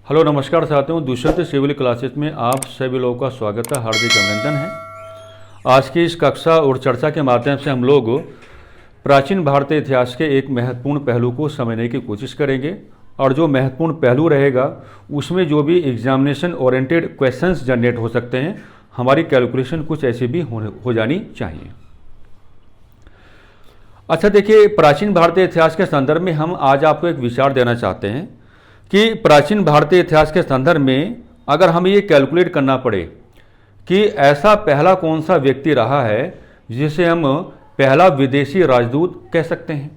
Hello नमस्कार साथियों, Dushyant civil classes में आप सभी लोगों का स्वागत है, हार्दिक अभिनंदन है। आज की इस कक्षा और चर्चा के माध्यम से हम लोग प्राचीन भारतीय इतिहास के एक महत्वपूर्ण पहलू को समझने की कोशिश करेंगे और जो महत्वपूर्ण पहलू रहेगा उसमें जो भी एग्जामिनेशन ओरिएंटेड क्वेश्चंस जनरेट हो सकते हैं, हमारी कैलकुलेशन कुछ ऐसी भी हो जानी चाहिए। अच्छा देखिए, प्राचीन भारतीय इतिहास के संदर्भ में हम आज आपको एक विचार देना चाहते हैं कि प्राचीन भारतीय इतिहास के संदर्भ में अगर हमें ये कैलकुलेट करना पड़े कि ऐसा पहला कौन सा व्यक्ति रहा है जिसे हम पहला विदेशी राजदूत कह सकते हैं,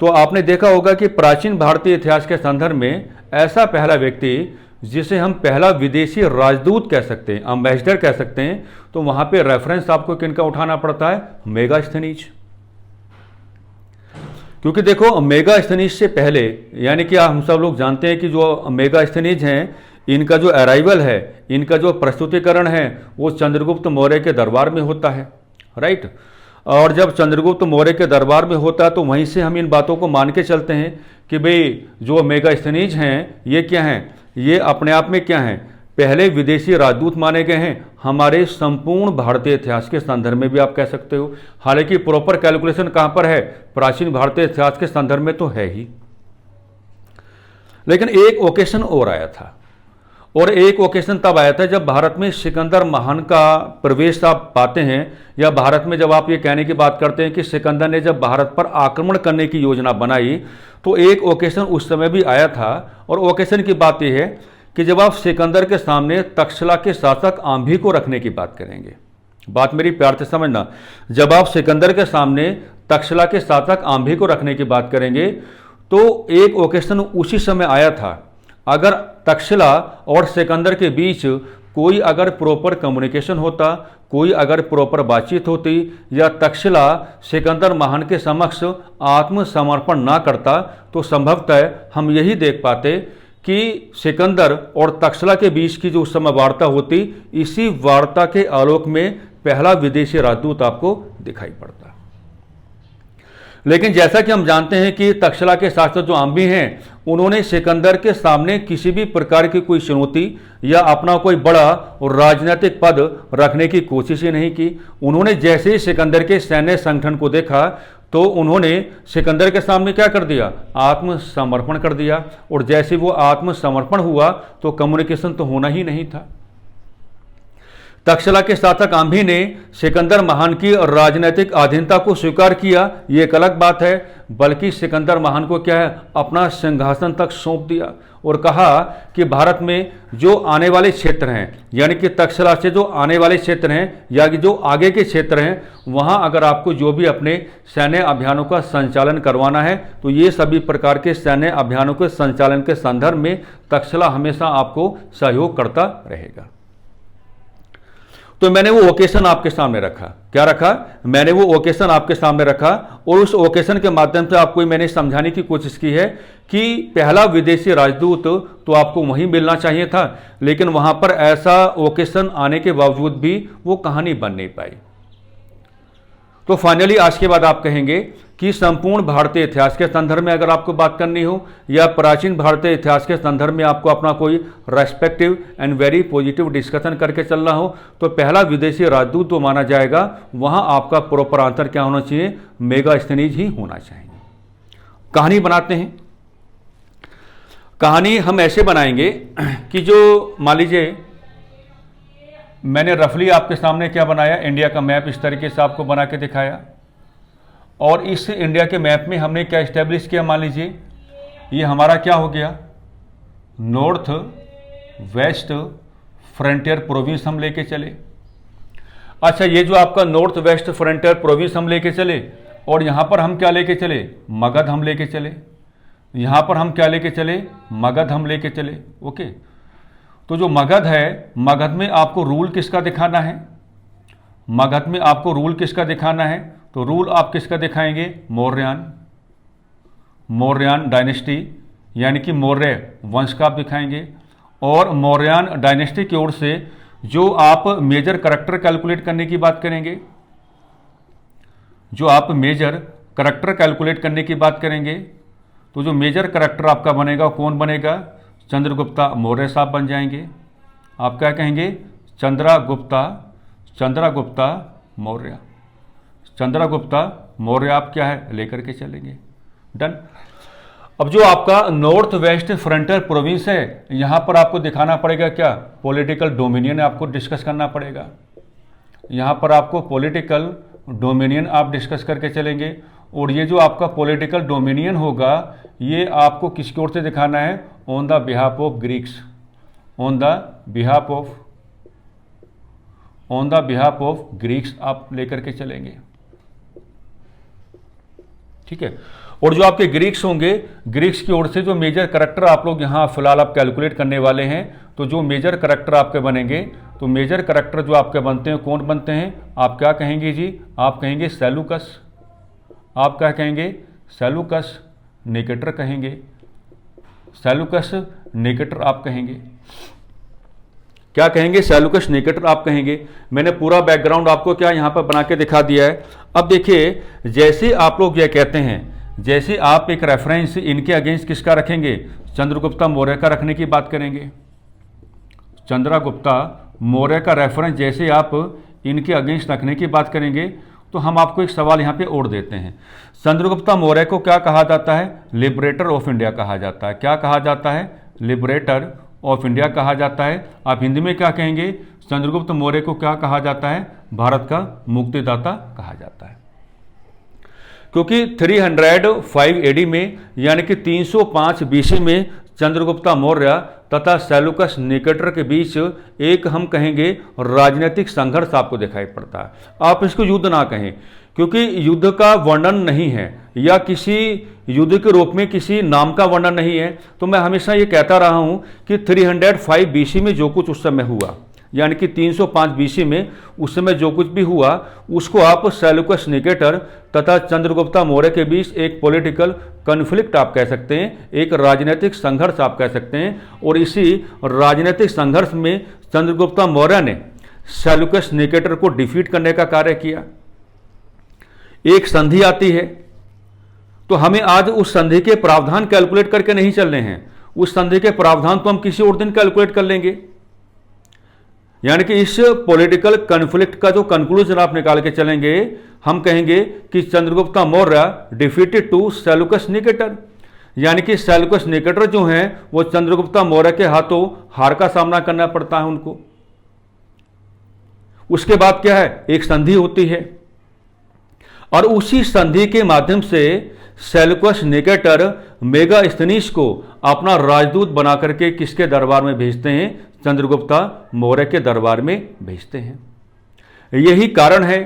तो आपने देखा होगा कि प्राचीन भारतीय इतिहास के संदर्भ में ऐसा पहला व्यक्ति जिसे हम पहला विदेशी राजदूत कह सकते हैं, अम्बेसडर कह सकते हैं, तो वहां पे रेफरेंस आपको किनका उठाना पड़ता है? मेगास्थनीज। क्योंकि देखो, मेगास्थनीज से पहले, यानी कि हम सब लोग जानते हैं कि जो मेगास्थनीज हैं, इनका जो अराइवल है, इनका जो प्रस्तुतिकरण है, वो चंद्रगुप्त मौर्य के दरबार में होता है, राइट। और जब चंद्रगुप्त मौर्य के दरबार में होता है तो वहीं से हम इन बातों को मान के चलते हैं कि भाई जो मेगास्थनीज हैं ये क्या हैं? ये अपने आप में क्या हैं? पहले विदेशी राजदूत माने गए हैं हमारे संपूर्ण भारतीय इतिहास के संदर्भ में भी आप कह सकते हो। हालांकि प्रॉपर कैलकुलेशन कहां पर है? प्राचीन भारतीय इतिहास के संदर्भ में तो है ही, लेकिन एक ओकेशन और आया था, और एक ओकेशन तब आया था जब भारत में सिकंदर महान का प्रवेश आप पाते हैं, या भारत में जब आप ये कहने की बात करते हैं कि सिकंदर ने जब भारत पर आक्रमण करने की योजना बनाई, तो एक ओकेशन उस समय भी आया था। और ओकेशन की बात यह है कि जब आप सिकंदर के सामने तक्षशिला के शासक आंभी को रखने की बात करेंगे, बात मेरी प्यार से समझना, जब आप सिकंदर के सामने तक्षशिला के शासक आंभी को रखने की बात करेंगे तो एक ओकेशन उसी समय आया था। अगर तक्षशिला और सिकंदर के बीच कोई अगर प्रॉपर कम्युनिकेशन होता, कोई अगर प्रॉपर बातचीत होती, या तक्षशिला सिकंदर महान के समक्ष आत्मसमर्पण ना करता, तो संभवतः हम यही देख पाते कि सिकंदर और तक्षशिला के बीच की जो उस समय वार्ता होती, इसी वार्ता के आलोक में पहला विदेशी राजदूत आपको दिखाई पड़ता। लेकिन जैसा कि हम जानते हैं कि तक्षशिला के शासक जो आंभी हैं, उन्होंने सिकंदर के सामने किसी भी प्रकार की कोई चुनौती या अपना कोई बड़ा और राजनीतिक पद रखने की कोशिश ही नहीं की। उन्होंने जैसे ही सिकंदर के सैन्य संगठन को देखा तो उन्होंने सिकंदर के सामने क्या कर दिया? आत्मसमर्पण कर दिया। और जैसे वो आत्मसमर्पण हुआ तो कम्युनिकेशन तो होना ही नहीं था। तक्षशिला के शासक आंभी ने सिकंदर महान की राजनीतिक अधीनता को स्वीकार किया, ये एक अलग बात है, बल्कि सिकंदर महान को क्या है? अपना सिंहासन तक सौंप दिया और कहा कि भारत में जो आने वाले क्षेत्र हैं, यानी कि तक्षशिला से जो आने वाले क्षेत्र हैं या जो आगे के क्षेत्र हैं, वहां अगर आपको जो भी अपने सैन्य अभियानों का संचालन करवाना है तो ये सभी प्रकार के सैन्य अभियानों के संचालन के संदर्भ में तक्षशिला हमेशा आपको सहयोग करता रहेगा। तो मैंने वो ओकेशन आपके सामने रखा। क्या रखा? मैंने वो ओकेशन आपके सामने रखा, और उस ओकेशन के माध्यम से आपको मैंने समझाने की कोशिश की है कि पहला विदेशी राजदूत तो आपको वहीं मिलना चाहिए था, लेकिन वहां पर ऐसा ओकेशन आने के बावजूद भी वो कहानी बन नहीं पाई। तो फाइनली आज के बाद आप कहेंगे कि संपूर्ण भारतीय इतिहास के संदर्भ में अगर आपको बात करनी हो, या प्राचीन भारतीय इतिहास के संदर्भ में आपको अपना कोई respective and very positive discussion करके चलना हो, तो पहला विदेशी राजदूत तो माना जाएगा, वहां आपका प्रॉपर आंसर क्या होना चाहिए? मेगास्थनीज ही होना चाहिए। कहानी बनाते हैं। कहानी हम ऐसे बनाएंगे कि जो मान लीजिए मैंने रफली आपके सामने क्या बनाया? इंडिया का मैप इस तरीके से आपको बना के दिखाया, और इस इंडिया के मैप में हमने क्या इस्टेब्लिश किया? मान लीजिए ये हमारा क्या हो गया? नॉर्थ वेस्ट फ्रंटियर प्रोविंस हम लेके चले। अच्छा, ये जो आपका नॉर्थ वेस्ट फ्रंटियर प्रोविंस हम लेके चले, और यहां पर हम क्या लेके चले? मगध हम लेके चले। यहां पर हम क्या लेके चले? मगध हम लेके चले। ओके, तो जो मगध है, मगध में आपको रूल किसका दिखाना है? मगध में आपको रूल किसका दिखाना है? तो रूल आप किसका दिखाएंगे? मौर्यान डायनेस्टी, यानी कि मौर्य वंश का आप दिखाएंगे। और मौर्यान डायनेस्टी की ओर से जो आप मेजर करैक्टर कैलकुलेट करने की बात करेंगे, जो आप मेजर करैक्टर कैलकुलेट करने की बात करेंगे, तो जो मेजर करैक्टर आपका बनेगा कौन बनेगा? चंद्रगुप्ता मौर्य साहब बन जाएंगे। आप क्या कहेंगे? चंद्रगुप्ता मौर्य। चंद्रगुप्ता मौर्य आप क्या है लेकर के चलेंगे। डन। अब जो आपका नॉर्थ वेस्ट फ्रंटियर प्रोविंस है, यहां पर आपको दिखाना पड़ेगा क्या? पॉलिटिकल डोमिनियन आपको डिस्कस करना पड़ेगा। यहां पर आपको पॉलिटिकल डोमिनियन आप डिस्कस करके चलेंगे। और ये जो आपका पॉलिटिकल डोमिनियन होगा, ये आपको किसकी ओर से दिखाना है? On the behalf of Greeks. On the behalf of Greeks आप लेकर के चलेंगे। ठीक है। और जो आपके ग्रीक्स होंगे, ग्रीक्स की ओर से जो मेजर करैक्टर आप लोग यहां फिलहाल आप कैलकुलेट करने वाले हैं, तो जो मेजर करैक्टर आपके बनेंगे, तो मेजर करैक्टर जो आपके बनते हैं कौन बनते हैं? आप क्या कहेंगे जी? आप कहेंगे सेलुकस। आप क्या कहेंगे? सेलुकस निकेटर कहेंगे। सेलुकस निकेटर आप कहेंगे। क्या कहेंगे? सेलुकस निकेटर आप कहेंगे। मैंने पूरा बैकग्राउंड आपको क्या यहां पर बना के दिखा दिया है। अब देखिए, जैसे आप लोग यह कहते हैं, जैसे आप एक रेफरेंस इनके अगेंस्ट किसका रखेंगे? चंद्रगुप्ता मौर्य का रखने की बात करेंगे। चंद्रगुप्ता मौर्य का रेफरेंस जैसे आप इनके अगेंस्ट रखने की बात करेंगे, तो हम आपको एक सवाल यहाँ पे और देते हैं। चंद्रगुप्ता मौर्य को क्या कहा जाता है? लिबरेटर ऑफ इंडिया कहा जाता है। क्या कहा जाता है? लिबरेटर ऑफ इंडिया कहा जाता है। आप हिंदी में क्या कहेंगे? चंद्रगुप्त मौर्य को क्या कहा जाता है? भारत का मुक्तिदाता कहा जाता है। क्योंकि 305 एडी में, यानी कि 305 बीसी में चंद्रगुप्ता मौर्य तथा सेलुकस निकेटर के बीच एक हम कहेंगे राजनीतिक संघर्ष आपको दिखाई पड़ता है। आप इसको युद्ध ना कहें, क्योंकि युद्ध का वर्णन नहीं है या किसी युद्ध के रूप में किसी नाम का वर्णन नहीं है। तो मैं हमेशा ये कहता रहा हूं कि 305 बीसी में जो कुछ उस समय हुआ, यानी कि 305 बीसी में उस समय जो कुछ भी हुआ, उसको आप सेलुकस निकेटर तथा चंद्रगुप्ता मौर्य के बीच एक पॉलिटिकल कन्फ्लिक्ट आप कह सकते हैं, एक राजनीतिक संघर्ष आप कह सकते हैं। और इसी राजनीतिक संघर्ष में चंद्रगुप्ता मौर्य ने सेलुकस निकेटर को डिफीट करने का कार्य किया। एक संधि आती है, तो हमें आज उस संधि के प्रावधान कैलकुलेट करके नहीं चलने हैं। उस संधि के प्रावधान तो हम किसी और दिन कैलकुलेट कर लेंगे। यानी कि इस पॉलिटिकल कन्फ्लिक्ट का जो कंक्लूजन आप निकाल के चलेंगे, हम कहेंगे कि Chandragupta Maurya defeated to Seleucus Nicator, यानी कि सेलुकस निकेटर जो हैं वो चंद्रगुप्ता मौर्य के हाथों हार का सामना करना पड़ता है उनको। उसके बाद क्या है? एक संधि होती है, और उसी संधि के माध्यम से सेलुकस निकेटर मेगास्थनीज को अपना राजदूत बना करके किसके दरबार में भेजते हैं? चंद्रगुप्ता मौर्य के दरबार में भेजते हैं। यही कारण है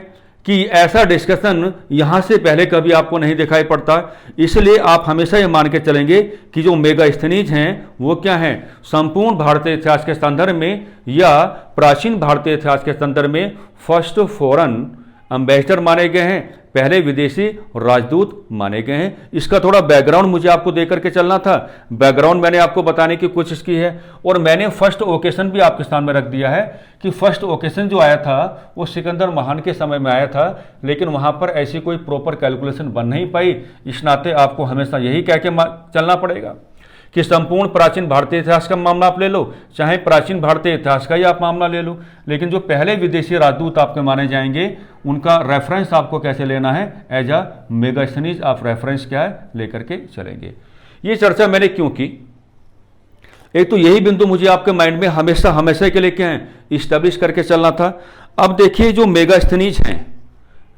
कि ऐसा डिस्कशन यहां से पहले कभी आपको नहीं दिखाई पड़ता। इसलिए आप हमेशा ये मान के चलेंगे कि जो मेगास्थनीज हैं वो क्या हैं? संपूर्ण भारतीय इतिहास के संदर्भ में या प्राचीन भारतीय इतिहास के संदर्भ में फर्स्ट फॉरेन एम्बेसडर माने गए हैं, पहले विदेशी राजदूत माने गए हैं। इसका थोड़ा बैकग्राउंड मुझे आपको देकर के चलना था। बैकग्राउंड मैंने आपको बताने की कोशिश की है, और मैंने फर्स्ट ओकेशन भी आपके सामने रख दिया है कि फर्स्ट ओकेशन जो आया था वो सिकंदर महान के समय में आया था, लेकिन वहां पर ऐसी कोई प्रॉपर कैलकुलेशन बन नहीं पाई। इस नाते आपको हमेशा यही कह के चलना पड़ेगा कि संपूर्ण प्राचीन भारतीय इतिहास का मामला आप ले लो, चाहे प्राचीन भारतीय इतिहास का ही आप मामला ले लो, लेकिन जो पहले विदेशी राजदूत आपके माने जाएंगे उनका रेफरेंस आपको कैसे लेना है? एज अ मेगास्थनीज आप रेफरेंस क्या है लेकर के चलेंगे। ये चर्चा मैंने क्यों की? एक तो यही बिंदु मुझे आपके माइंड में हमेशा हमेशा के लिए क्या है इस्टेब्लिश करके चलना था। अब देखिए, जो मेगास्थनीज हैं,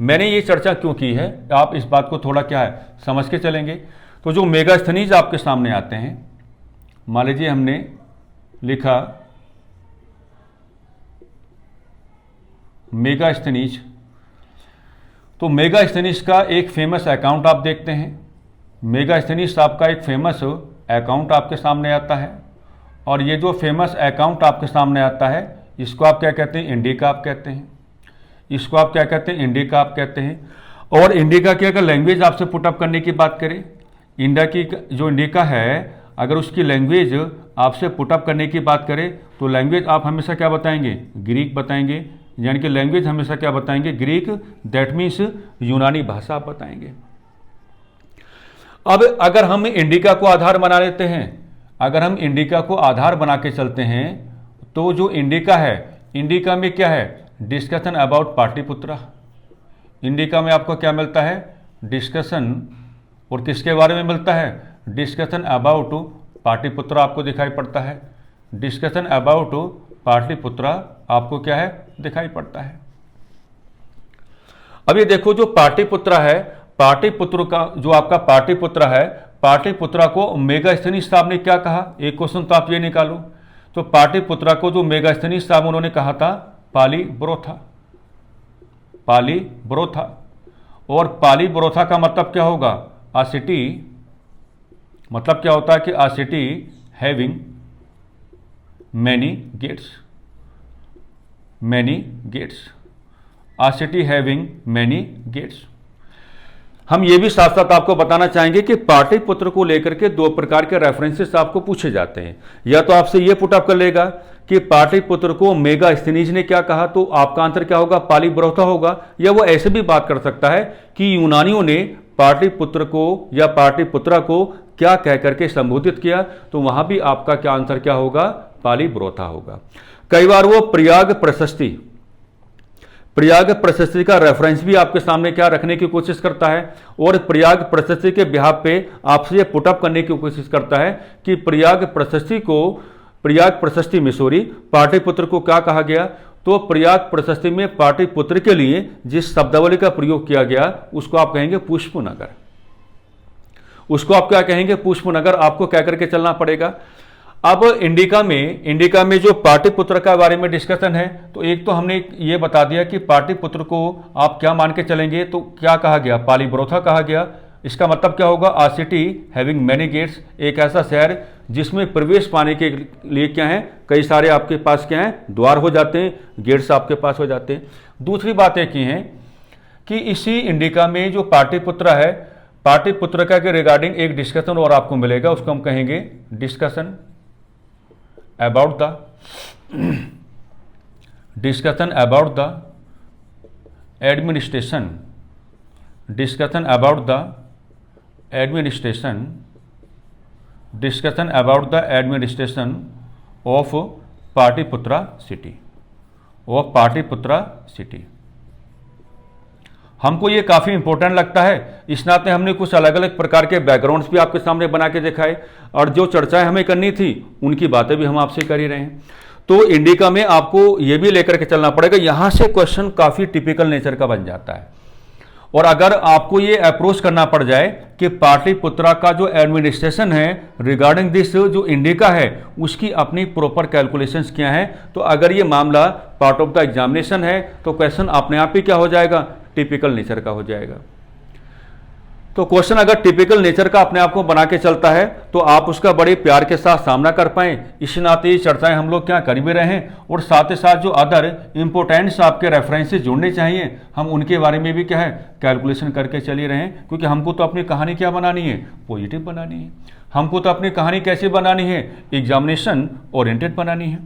मैंने ये चर्चा क्यों की है, आप इस बात को थोड़ा क्या है समझ के चलेंगे। तो जो मेगास्थनीज आपके सामने आते हैं, मान लीजिए हमने लिखा मेगास्थनीज, तो मेगास्थनीज का एक फेमस अकाउंट आप देखते हैं। मेगास्थनीज आपका एक फेमस अकाउंट आपके सामने आता है, और ये जो फेमस अकाउंट आपके सामने आता है इसको आप क्या कहते हैं? इंडिका आप कहते हैं। इसको आप क्या कहते हैं? इंडिका आप कहते हैं। और इंडिका की अगर लैंग्वेज आपसे पुटअप करने की बात करें, इंडिया की जो इंडिका है अगर उसकी लैंग्वेज आपसे पुटअप करने की बात करें तो लैंग्वेज आप हमेशा क्या बताएंगे? ग्रीक बताएंगे। यानी कि लैंग्वेज हमेशा क्या बताएंगे? ग्रीक, दैट मीन्स यूनानी भाषा आप बताएंगे। अब अगर हम इंडिका को आधार बना लेते हैं, अगर हम इंडिका को आधार बना के चलते हैं तो जो इंडिका है, इंडिका में क्या है, डिस्कशन अबाउट पाटलिपुत्रा। इंडिका में आपको क्या मिलता है, डिस्कशन, और किसके बारे में मिलता है, डिस्कशन अबाउट पाटलिपुत्रा आपको दिखाई पड़ता है। डिस्कशन अबाउट पाटलिपुत्रा आपको क्या है, दिखाई पड़ता है। अब ये देखो जो पाटलिपुत्रा है, पाटलिपुत्र का जो आपका पाटलिपुत्रा है, पाटलिपुत्रा को मेगास्थनीज साहब ने क्या कहा, एक क्वेश्चन तो आप ये निकालो। तो पाटलिपुत्रा को जो मेगास्थनीज साहब उन्होंने कहा था पालीब्रोथा, पालीब्रोथा। और पालीब्रोथा का मतलब क्या होगा, आ सिटी, मतलब क्या होता है कि a city having many gates, many gates, a city having many gates. हम ये भी साथ साथ आपको बताना चाहेंगे कि पाटलिपुत्र को लेकर के दो प्रकार के रेफरेंसेस आपको पूछे जाते हैं। या तो आपसे ये पुट अप कर लेगा कि पाटलिपुत्र को मेगास्थनीज ने क्या कहा, तो आपका आंसर क्या होगा, पालीब्रोथा होगा। या वो ऐसे भी बात कर सकता है कि यूनानियों ने पाटलिपुत्र को या पाटलिपुत्रा को क्या कह करके संबोधित किया, तो वहां भी आपका क्या आंसर क्या होगा, पालीब्रोथा होगा। कई बार वो प्रयाग प्रशस्ति, प्रयाग प्रशस्ति का रेफरेंस भी आपके सामने क्या रखने की कोशिश करता है, और प्रयाग प्रशस्ति के बिहाफ पे आपसे ये पुटअप करने की कोशिश करता है कि प्रयाग प्रशस्ति को, प्रयाग प्रशस्ति में सॉरी, पाटलिपुत्र को क्या कहा गया। तो प्रयाग प्रशस्ति में पाटलिपुत्र के लिए जिस शब्दावली का प्रयोग किया गया उसको आप कहेंगे पुष्पनगर, उसको आप क्या कहेंगे, पुष्पनगर। आपको क्या करके चलना पड़ेगा। अब इंडिका में जो पाटलिपुत्र का बारे में डिस्कशन है, तो एक तो हमने ये बता दिया कि पाटलिपुत्र को आप क्या मान के चलेंगे, तो क्या कहा गया, पालीब्रोथा कहा गया। इसका मतलब क्या होगा, आ सिटी हैविंग मैनी गेट्स, एक ऐसा शहर जिसमें प्रवेश पाने के लिए क्या है, कई सारे आपके पास क्या है, द्वार हो जाते हैं, गेट्स आपके पास हो जाते हैं। दूसरी बात एक ही है कि इसी इंडिका में जो पाटलिपुत्र है, पाटलिपुत्र का के रिगार्डिंग एक डिस्कशन और आपको मिलेगा, उसको हम कहेंगे discussion about the administration, discussion about the administration, discussion about the administration of Pataliputra city, of Pataliputra city. हमको ये काफ़ी इंपॉर्टेंट लगता है, इस नाते हमने कुछ अलग अलग प्रकार के बैकग्राउंड्स भी आपके सामने बना के दिखाए, और जो चर्चाएं हमें करनी थी उनकी बातें भी हम आपसे कर ही रहे हैं। तो इंडिका में आपको ये भी लेकर के चलना पड़ेगा, यहाँ से क्वेश्चन काफ़ी टिपिकल नेचर का बन जाता है। और अगर आपको ये अप्रोच करना पड़ जाए कि पाटलिपुत्रा का जो एडमिनिस्ट्रेशन है रिगार्डिंग दिस जो इंडिका है उसकी अपनी प्रॉपर कैलकुलेशंस क्या है, तो अगर ये मामला पार्ट ऑफ द एग्जामिनेशन है तो क्वेश्चन अपने आप ही क्या हो जाएगा, टिपिकल नेचर का हो जाएगा। तो क्वेश्चन अगर टिपिकल नेचर का अपने आप को बना के चलता है तो आप उसका बड़े प्यार के साथ सामना कर पाएं। इस नाते ये चर्चाएं हम लोग क्या कर भी रहे हैं, और साथ ही साथ जो अदर इंपोर्टेंट्स आपके रेफरेंसेस जोड़ने चाहिए हम उनके बारे में भी क्या है कैलकुलेशन करके चल ही रहे हैं, क्योंकि हमको तो अपनी कहानी क्या बनानी है, पॉजिटिव बनानी है। हमको तो अपनी कहानी कैसी बनानी है, एग्जामिनेशन ओरिएंटेड बनानी है।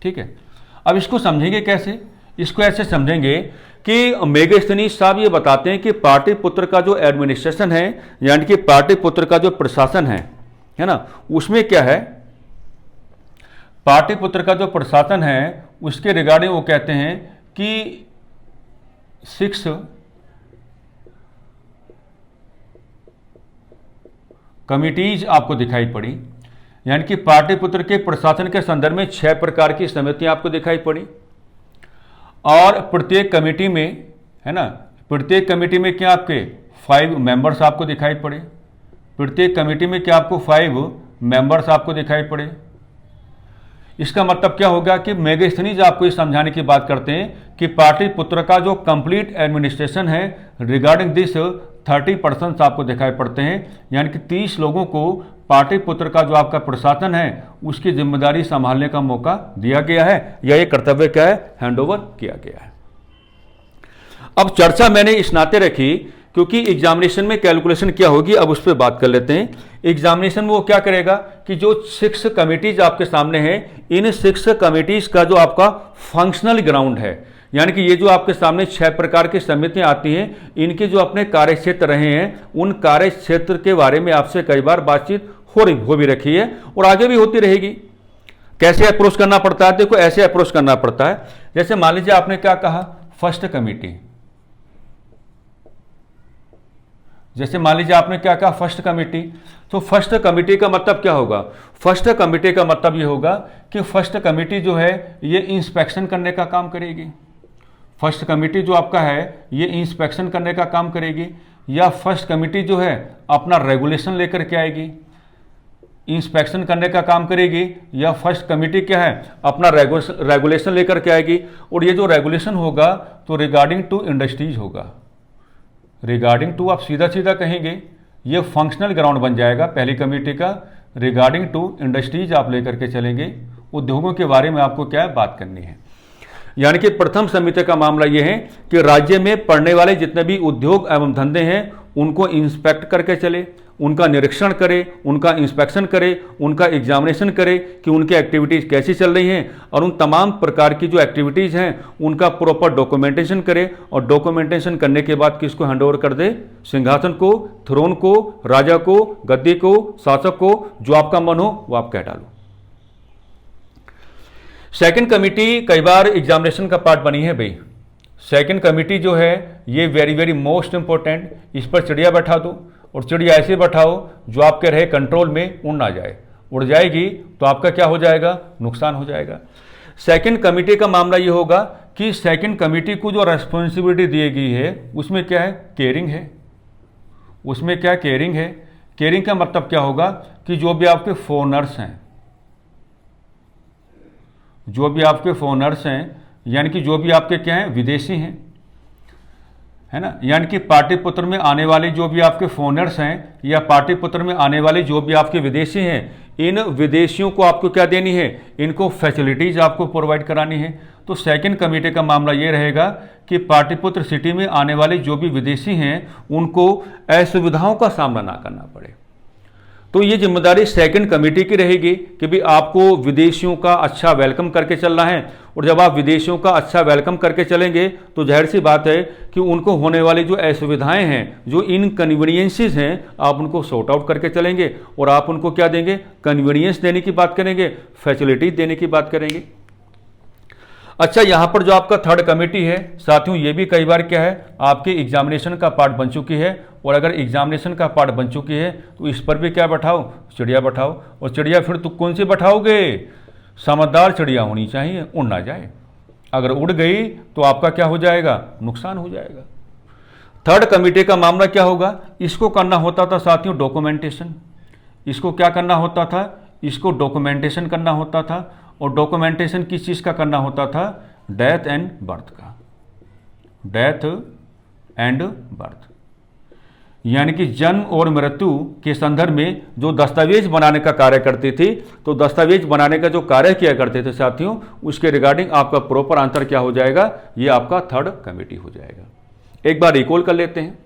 ठीक है, अब इसको समझेंगे कैसे, इसको ऐसे समझेंगे कि मेगास्थनीज साहब ये बताते हैं कि पाटलिपुत्र का जो एडमिनिस्ट्रेशन है, यानी कि पाटलिपुत्र का जो प्रशासन है ना, उसमें क्या है, पाटलिपुत्र का जो प्रशासन है उसके रिगार्डिंग वो कहते हैं कि 6 कमिटीज आपको दिखाई पड़ी, यानी कि पाटलिपुत्र के प्रशासन के संदर्भ में 6 प्रकार की समितियां आपको दिखाई पड़ी, और प्रत्येक कमेटी में है ना, प्रत्येक कमेटी में क्या आपके 5 मेंबर्स आपको दिखाई पड़े, प्रत्येक कमेटी में क्या आपको 5 मेंबर्स आपको दिखाई पड़े। इसका मतलब क्या होगा कि मेगास्थनीज आपको ये समझाने की बात करते हैं कि पाटलिपुत्र का जो कंप्लीट एडमिनिस्ट्रेशन है रिगार्डिंग दिस 30% आपको दिखाई पड़ते हैं, यानी कि 30 लोगों को पाटलिपुत्र का जो आपका प्रशासन है उसकी जिम्मेदारी संभालने का मौका दिया गया है, या ये कर्तव्य क्या है, हैंडओवर किया गया है। अब चर्चा मैंने इस नाते रखी क्योंकि एग्जामिनेशन में कैलकुलेशन क्या होगी, अब उस पर बात कर लेते हैं। एग्जामिनेशन में वो क्या करेगा कि जो 6 कमिटीज आपके सामने हैं, इन 6 कमिटीज का जो आपका फंक्शनल ग्राउंड है, यानी कि ये जो आपके सामने 6 प्रकार की समितियां आती हैं, इनके जो अपने कार्य क्षेत्र रहे हैं उन कार्य क्षेत्र के बारे में आपसे कई बार बातचीत हो भी रखी है और आगे भी होती रहेगी। कैसे अप्रोच करना पड़ता है? देखो ऐसे अप्रोच करना पड़ता है, जैसे मान लीजिए आपने क्या कहा, फर्स्ट कमेटी। जैसे मान लीजिए आपने क्या कहा, फर्स्ट कमेटी। तो फर्स्ट कमेटी का मतलब क्या होगा? फर्स्ट कमेटी का मतलब ये होगा कि फर्स्ट कमेटी जो है ये इंस्पेक्शन करने का काम करेगी। फर्स्ट कमेटी जो आपका है ये इंस्पेक्शन करने का काम करेगी, या फर्स्ट कमेटी जो है अपना रेगुलेशन लेकर के आएगी, इंस्पेक्शन करने का काम करेगी, या फर्स्ट कमेटी क्या है अपना रेगुलेशन लेकर के आएगी। और ये जो रेगुलेशन होगा तो रिगार्डिंग टू इंडस्ट्रीज होगा। रिगार्डिंग टू आप सीधा सीधा कहेंगे, ये फंक्शनल ग्राउंड बन जाएगा पहली कमेटी का। रिगार्डिंग टू इंडस्ट्रीज आप लेकर के चलेंगे, उद्योगों के बारे में आपको क्या है बात करनी है। यानी कि प्रथम समिति का मामला यह है कि राज्य में पड़ने वाले जितने भी उद्योग एवं धंधे हैं उनको इंस्पेक्ट करके चले, उनका निरीक्षण करे, उनका इंस्पेक्शन करे, उनका एग्जामिनेशन करे कि उनकी एक्टिविटीज़ कैसी चल रही हैं, और उन तमाम प्रकार की जो एक्टिविटीज़ हैं उनका प्रॉपर डॉक्यूमेंटेशन करे। और डॉक्यूमेंटेशन करने के बाद किसको हैंडओवर कर दे? सिंहासन को, थ्रोन को, राजा को, गद्दी को, शासक को, जो आपका मन हो वो आप कह डालो। सेकंड कमेटी कई बार एग्जामिनेशन का पार्ट बनी है भाई। सेकंड कमेटी जो है ये वेरी वेरी मोस्ट इंपॉर्टेंट। इस पर चिड़िया बैठा दो, और चिड़िया ऐसे बैठाओ जो आपके रहे कंट्रोल में, उड़ ना जाए। उड़ जाएगी तो आपका क्या हो जाएगा? नुकसान हो जाएगा। सेकंड कमेटी का मामला ये होगा कि सेकंड कमेटी को जो रेस्पॉन्सिबिलिटी दी गई है उसमें क्या है? केयरिंग है। उसमें क्या केयरिंग है? केयरिंग का मतलब क्या होगा कि जो भी आपके फॉरेनर्स हैं, जो भी आपके फॉरेनर्स हैं, यानी कि जो भी आपके क्या हैं विदेशी हैं, है ना, यानी कि पाटलिपुत्र में आने वाले जो भी आपके फॉरेनर्स हैं या पाटलिपुत्र में आने वाले जो भी आपके विदेशी हैं, इन विदेशियों को आपको क्या देनी है? इनको फैसिलिटीज आपको प्रोवाइड करानी है। तो सेकंड कमेटी का मामला ये रहेगा कि पाटलिपुत्र सिटी में आने वाले जो भी विदेशी हैं उनको असुविधाओं का सामना ना करना पड़े। तो ये जिम्मेदारी सेकंड कमेटी की रहेगी कि भी आपको विदेशियों का अच्छा वेलकम करके चलना है। और जब आप विदेशियों का अच्छा वेलकम करके चलेंगे तो जाहिर सी बात है कि उनको होने वाली जो असुविधाएं हैं, जो इनकन्वीनियंसेस हैं, आप उनको सॉर्ट आउट करके चलेंगे। और आप उनको क्या देंगे? कन्वीनियंस देने की बात करेंगे, फैसिलिटीज देने की बात करेंगे। अच्छा, यहाँ पर जो आपका थर्ड कमेटी है साथियों, ये भी कई बार क्या है आपके एग्जामिनेशन का पार्ट बन चुकी है। और अगर एग्जामिनेशन का पार्ट बन चुकी है तो इस पर भी क्या बैठाओ? चिड़िया बैठाओ। और चिड़िया फिर तो कौन सी बैठाओगे? समझदार चिड़िया होनी चाहिए, उड़ ना जाए। अगर उड़ गई तो आपका क्या हो जाएगा? नुकसान हो जाएगा। थर्ड कमेटी का मामला क्या होगा? इसको करना होता था साथियों डॉक्यूमेंटेशन। इसको क्या करना होता था? इसको डॉक्यूमेंटेशन करना होता था। और डॉक्यूमेंटेशन किस चीज़ का करना होता था? डेथ एंड बर्थ का। डेथ एंड बर्थ, यानी कि जन्म और मृत्यु के संदर्भ में जो दस्तावेज बनाने का कार्य करती थी, तो दस्तावेज बनाने का जो कार्य किया करते थे साथियों, उसके रिगार्डिंग आपका प्रॉपर आंसर क्या हो जाएगा? ये आपका थर्ड कमेटी हो जाएगा। एक बार रिकॉल कर लेते हैं।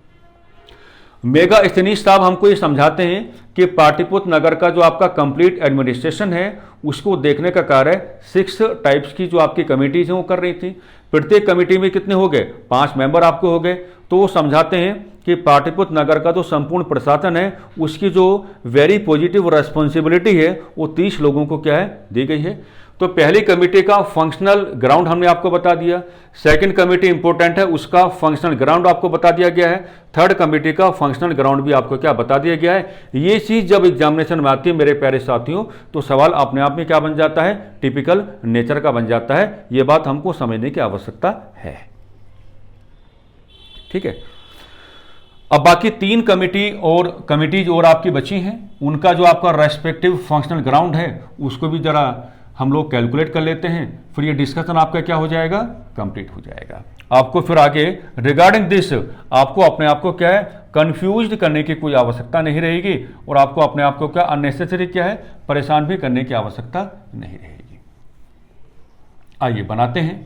मेगा स्तनीश साहब हमको ये समझाते हैं कि पाटलिपुत्र नगर का जो आपका कंप्लीट एडमिनिस्ट्रेशन है उसको देखने का कार्य 6 टाइप्स की जो आपकी कमेटीज हैं वो कर रही थी। प्रत्येक कमेटी में कितने हो गए? 5 मेंबर आपको हो गए। तो वो समझाते हैं कि पाटलिपुत्र नगर का जो संपूर्ण प्रशासन है उसकी जो वेरी पॉजिटिव रेस्पॉन्सिबिलिटी है वो 30 लोगों को क्या है दी गई है। तो पहली कमेटी का फंक्शनल ग्राउंड हमने आपको बता दिया। सेकंड कमेटी इंपॉर्टेंट है, उसका फंक्शनल ग्राउंड आपको बता दिया गया है। थर्ड कमेटी का फंक्शनल ग्राउंड भी आपको क्या बता दिया गया है। ये चीज़ जब एग्जामिनेशन में आती है मेरे प्यारे साथियों, तो सवाल अपने आप में क्या बन जाता है? टिपिकल नेचर का बन जाता है। ये बात हमको समझने की आवश्यकता है। ठीक है, अब बाकी 3 कमेटीज और आपकी बची हैं, उनका जो आपका रेस्पेक्टिव फंक्शनल ग्राउंड है उसको भी जरा हम लोग कैलकुलेट कर लेते हैं। फिर ये डिस्कशन आपका क्या हो जाएगा? कंप्लीट हो जाएगा। आपको फिर आगे रिगार्डिंग दिस आपको अपने आप को क्या है कंफ्यूज करने की कोई आवश्यकता नहीं रहेगी, और आपको अपने आप को क्या अननेसेसरी क्या है परेशान भी करने की आवश्यकता नहीं रहेगी। आइए बनाते हैं।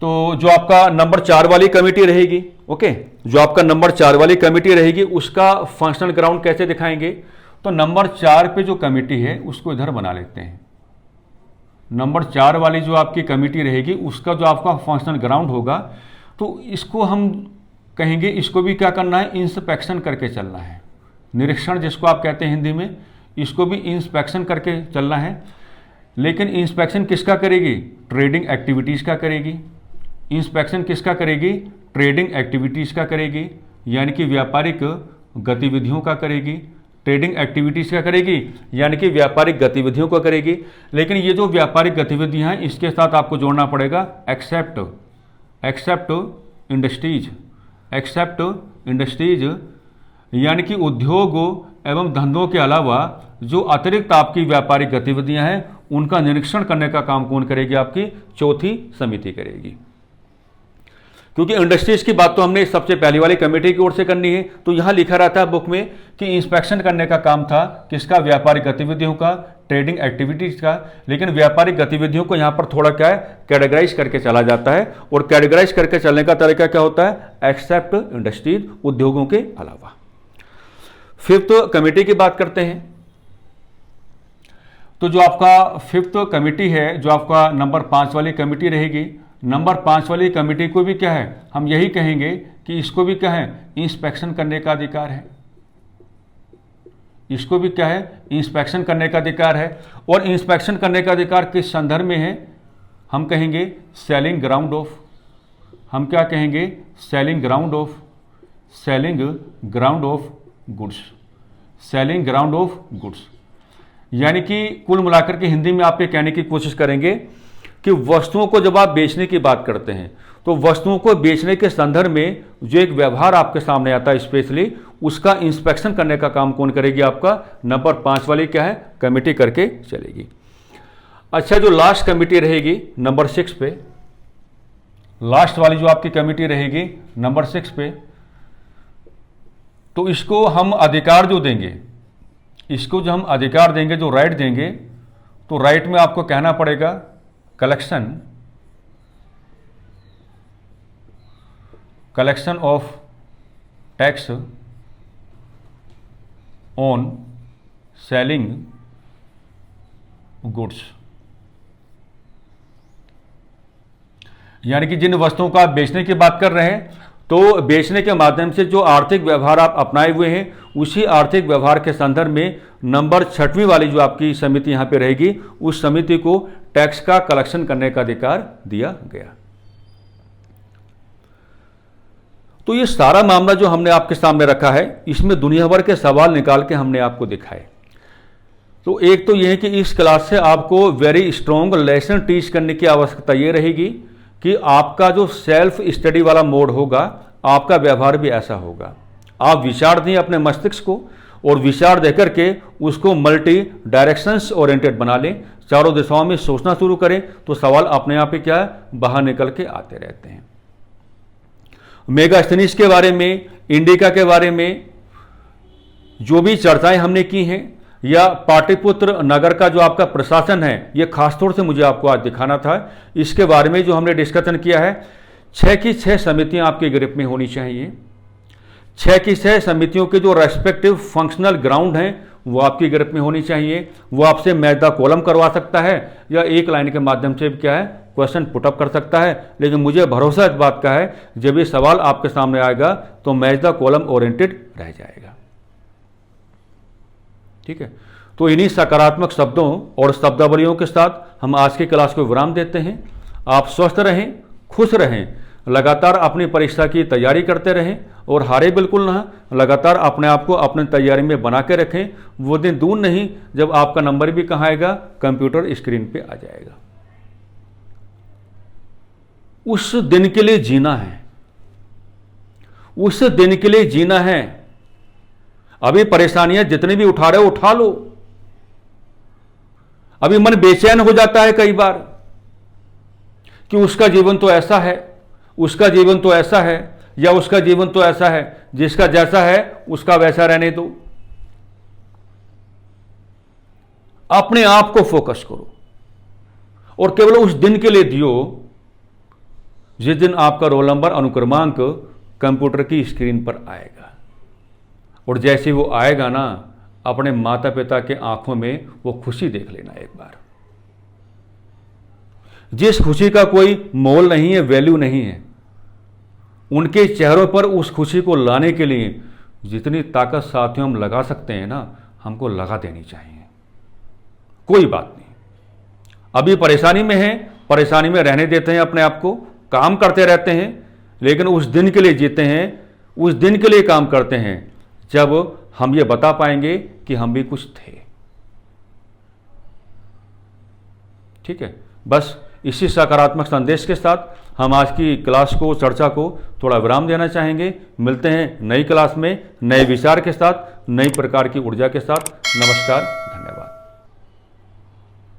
तो जो आपका नंबर 4 वाली कमेटी रहेगी, ओके, जो आपका नंबर 4 वाली कमेटी रहेगी उसका फंक्शनल ग्राउंड कैसे दिखाएंगे? तो नंबर 4 पे जो कमेटी है उसको इधर बना लेते हैं। नंबर 4 वाली जो आपकी कमेटी रहेगी उसका जो आपका फंक्शनल ग्राउंड होगा, तो इसको हम कहेंगे, इसको भी क्या करना है? इंस्पेक्शन करके चलना है। निरीक्षण जिसको आप कहते हैं हिंदी में, इसको भी इंस्पेक्शन करके चलना है। लेकिन इंस्पेक्शन किसका करेगी? ट्रेडिंग एक्टिविटीज़ का करेगी। इंस्पेक्शन किसका करेगी? ट्रेडिंग एक्टिविटीज़ का करेगी, यानी कि व्यापारिक गतिविधियों का करेगी। ट्रेडिंग एक्टिविटीज़ का करेगी यानी कि व्यापारिक गतिविधियों का करेगी। लेकिन ये जो व्यापारिक गतिविधियां हैं इसके साथ आपको जोड़ना पड़ेगा एक्सेप्ट इंडस्ट्रीज, एक्सेप्ट इंडस्ट्रीज, यानी कि उद्योगों एवं धंधों के अलावा जो अतिरिक्त आपकी व्यापारिक गतिविधियां हैं उनका निरीक्षण करने का काम कौन करेगी? आपकी चौथी समिति करेगी। क्योंकि इंडस्ट्रीज की बात तो हमने सबसे पहली वाली कमेटी की ओर से करनी है, तो यहां लिखा रहता है बुक में कि इंस्पेक्शन करने का काम था किसका? व्यापारिक गतिविधियों का, ट्रेडिंग एक्टिविटीज का। लेकिन व्यापारिक गतिविधियों को यहां पर थोड़ा क्या है? कैटेगराइज करके चला जाता है। और कैटेगराइज करके चलने का तरीका क्या होता है? एक्सेप्ट इंडस्ट्रीज, उद्योगों के अलावा। फिफ्थ कमेटी की बात करते हैं। तो जो आपका फिफ्थ कमेटी है, जो आपका नंबर 5 वाली कमेटी रहेगी, नंबर 5 वाली कमेटी को भी क्या है? हम यही कहेंगे कि इसको भी क्या है? इंस्पेक्शन करने का अधिकार है। इसको भी क्या है? इंस्पेक्शन करने का अधिकार है। और इंस्पेक्शन करने का अधिकार किस संदर्भ में है? हम कहेंगे सेलिंग ग्राउंड ऑफ, हम क्या कहेंगे? Selling ground of, selling ground of goods, selling ground of goods. यानी कि कुल मिलाकर के हिंदी में आप ये कहने की कोशिश करेंगे कि वस्तुओं को जब आप बेचने की बात करते हैं तो वस्तुओं को बेचने के संदर्भ में जो एक व्यवहार आपके सामने आता है स्पेशली, उसका इंस्पेक्शन करने का काम कौन करेगी? आपका नंबर 5 वाली क्या है? कमेटी करके चलेगी। अच्छा, जो लास्ट कमेटी रहेगी नंबर 6 पे, लास्ट वाली जो आपकी कमेटी रहेगी नंबर 6 पे, तो इसको हम अधिकार जो देंगे, इसको जो हम अधिकार देंगे, जो राइट देंगे, तो राइट में आपको कहना पड़ेगा collection of tax on selling goods. यानी कि जिन वस्तुओं का आप बेचने की बात कर रहे हैं, तो बेचने के माध्यम से जो आर्थिक व्यवहार आप अपनाए हुए हैं, उसी आर्थिक व्यवहार के संदर्भ में नंबर 6वीं वाली जो आपकी समिति यहां पे रहेगी, उस समिति को टैक्स का कलेक्शन करने का अधिकार दिया गया। तो ये सारा मामला जो हमने आपके सामने रखा है, इसमें दुनिया भर के सवाल निकाल के हमने आपको दिखाए। तो एक तो यह है कि इस क्लास से आपको वेरी स्ट्रॉन्ग लेसन टीच करने की आवश्यकता ये रहेगी कि आपका जो सेल्फ स्टडी वाला मोड होगा, आपका व्यवहार भी ऐसा होगा। आप विचार दें अपने मस्तिष्क को, और विचार देकर के उसको मल्टी डायरेक्शंस ओरिएंटेड बना लें, चारों दिशाओं में सोचना शुरू करें, तो सवाल अपने आप ही क्या है? बाहर निकल के आते रहते हैं। मेगास्थनीज के बारे में, इंडिका के बारे में जो भी चर्चाएं हमने की हैं, या पाटलिपुत्र नगर का जो आपका प्रशासन है, ये खासतौर से मुझे आपको आज दिखाना था। इसके बारे में जो हमने डिस्कशन किया है, 6 की 6 समितियां आपके ग्रुप में होनी चाहिए। 6 की 6 समितियों के जो रेस्पेक्टिव फंक्शनल ग्राउंड हैं वो आपकी ग्रुप में होनी चाहिए। वो आपसे मैच द कॉलम करवा सकता है या एक लाइन के माध्यम से क्या है? क्वेश्चन पुटअप कर सकता है। लेकिन मुझे भरोसा इस बात का है, जब ये सवाल आपके सामने आएगा तो मैच द कॉलम ओरिएंटेड रह जाएगा। ठीक है, तो इन्हीं सकारात्मक शब्दों और शब्दावलियों के साथ हम आज की क्लास को विराम देते हैं। आप स्वस्थ रहें, खुश रहें, लगातार अपनी परीक्षा की तैयारी करते रहें और हारे बिल्कुल ना। लगातार अपने आप को अपनी तैयारी में बना के रखें। वो दिन दूर नहीं जब आपका नंबर भी कहाँ आएगा? कंप्यूटर स्क्रीन पे आ जाएगा। उस दिन के लिए जीना है, उस दिन के लिए जीना है। अभी परेशानियां जितनी भी उठा रहे हो उठा लो। अभी मन बेचैन हो जाता है कई बार कि उसका जीवन तो ऐसा है, उसका जीवन तो ऐसा है, या उसका जीवन तो ऐसा है। जिसका जैसा है उसका वैसा रहने दो। अपने आप को फोकस करो और केवल उस दिन के लिए दियो जिस दिन आपका रोल नंबर अनुक्रमांक कंप्यूटर की स्क्रीन पर आएगा। और जैसे वो आएगा ना, अपने माता पिता के आंखों में वो खुशी देख लेना एक बार, जिस खुशी का कोई मोल नहीं है, वैल्यू नहीं है। उनके चेहरों पर उस खुशी को लाने के लिए जितनी ताकत साथियों हम लगा सकते हैं ना, हमको लगा देनी चाहिए। कोई बात नहीं, अभी परेशानी में हैं, परेशानी में रहने देते हैं अपने आप को, काम करते रहते हैं, लेकिन उस दिन के लिए जीते हैं, उस दिन के लिए काम करते हैं जब हम ये बता पाएंगे कि हम भी कुछ थे। ठीक है, बस इसी सकारात्मक संदेश के साथ हम आज की क्लास को, चर्चा को थोड़ा विराम देना चाहेंगे। मिलते हैं नई क्लास में नए विचार के साथ, नई प्रकार की ऊर्जा के साथ। नमस्कार।